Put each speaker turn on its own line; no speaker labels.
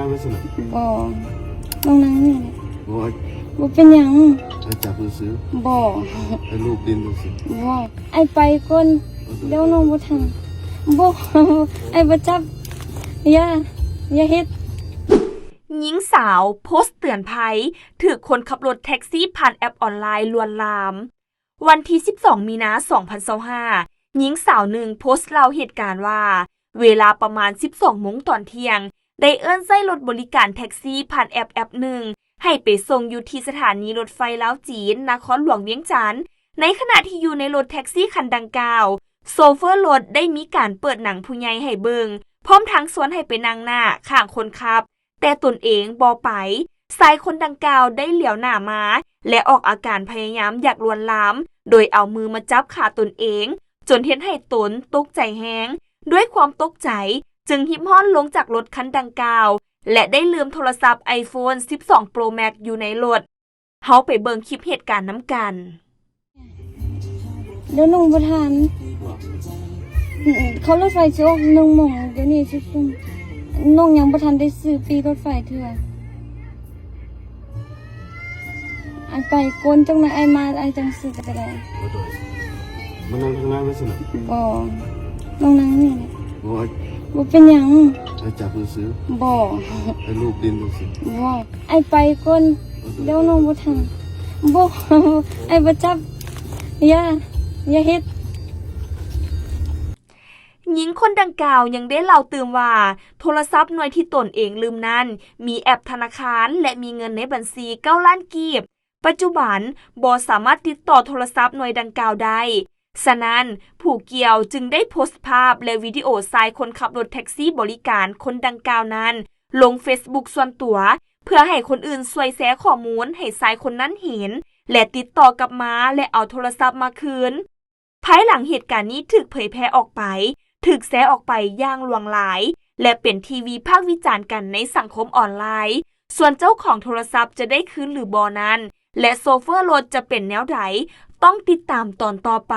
ไม่สนับ
บ่น้องนางนี่
บอก
บ่เป็นหยัง
ไอ้จับซื้อ
บ่
ไอ้ลูกดินซื้อ
บ่ไอ้ไปก่อนเดี๋ยวน้องบ่ทันบ่ไอ้บ่จับอย่าเฮ็ด
หญิงสาวโพสต์เตือนภัยถูกคนขับรถแท็กซี่ผ่านแอปออนไลน์ลวนลามวันที่12 มีนาคม 2025หญิงสาวหนึ่งโพสต์เล่าเหตุการณ์ว่าเวลาประมาณ 12 โมงตอนเที่ยงได้เอิ้นใช้รถบริการแท็กซี่ผ่านแอปหนึ่งให้ไปส่งอยู่ที่สถานีรถไฟลาวจีนนครหลวงเวียงจันทน์ในขณะที่อยู่ในรถแท็กซี่คันดังกล่าวโซเฟอร์รถได้มีการเปิดหนังผู้ใหญ่ให้เบิงพร้อมทั้งสวนให้ไปนั่งหน้าข้างคนขับแต่ตนเองบ่ไปชายคนดังกล่าวได้เหลียวหน้ามาและออกอาการพยายามอยากลวนลามโดยเอามือมาจับขาตนเองจนเฮ็ดให้ตนตกใจแฮงด้วยความตกใจจึงหิบห้อนลงจากรถคันดังกล่าวและได้ลืมโทรศัพท์ iPhone 12 Pro Max อยู่ในรถเฮาไปเบิ่งคลิปเหตุการณ์น้ำกัน
เดี๋ยวน้องบ่ทันเขารถไฟสิออก1 โมงเดี๋ยวนี้สิซุ่มน้องยังบ่ทันได้ซื้อปีรถไฟเทื่อไอ้ไปก่อนจังได๋ไอ้มาไอ้จังซื้อก็ได้
มันนั่งข้างหน้าไม่สนับ
บ่น้องนางนี่
บอก
บ่เป็นหยัง
ไอ้จับซื้อ
บ่
ไอ้ลูกดินซื้อ
บ่ไอ้ไปก่อนเดี๋ยวน้องบ่ทันบ่ไอ้บ่จับอย่าเฮ็ด
หญิงคนดังกล่าวยังได้เล่าเติมว่าโทรศัพท์หน่วยที่ตนเองลืมนั้นมีแอปธนาคารและมีเงินในบัญชี9 ล้านกีบปัจจุบันบ่สามารถติดต่อโทรศัพท์หน่วยดังกล่าวได้ฉะนั้นผู้เกี่ยวจึงได้โพสต์ภาพและวิดีโอชายคนขับรถแท็กซี่บริการคนดังกล่าวนั้นลง Facebook ส่วนตัวเพื่อให้คนอื่นช่วยแชร์ข้อมูลให้ชายคนนั้นเห็นและติดต่อกลับมาและเอาโทรศัพท์มาคืนภายหลังเหตุการณ์นี้ถูกเผยแพร่ออกไปถูกแชร์ออกไปอย่างลวงหลายและเป็นทีวีภาควิจารณ์กันในสังคมออนไลน์ส่วนเจ้าของโทรศัพท์จะได้คืนหรือบ่นั้นและโซเฟอร์รถจะเป็นแนวใดต้องติดตามตอนต่อไป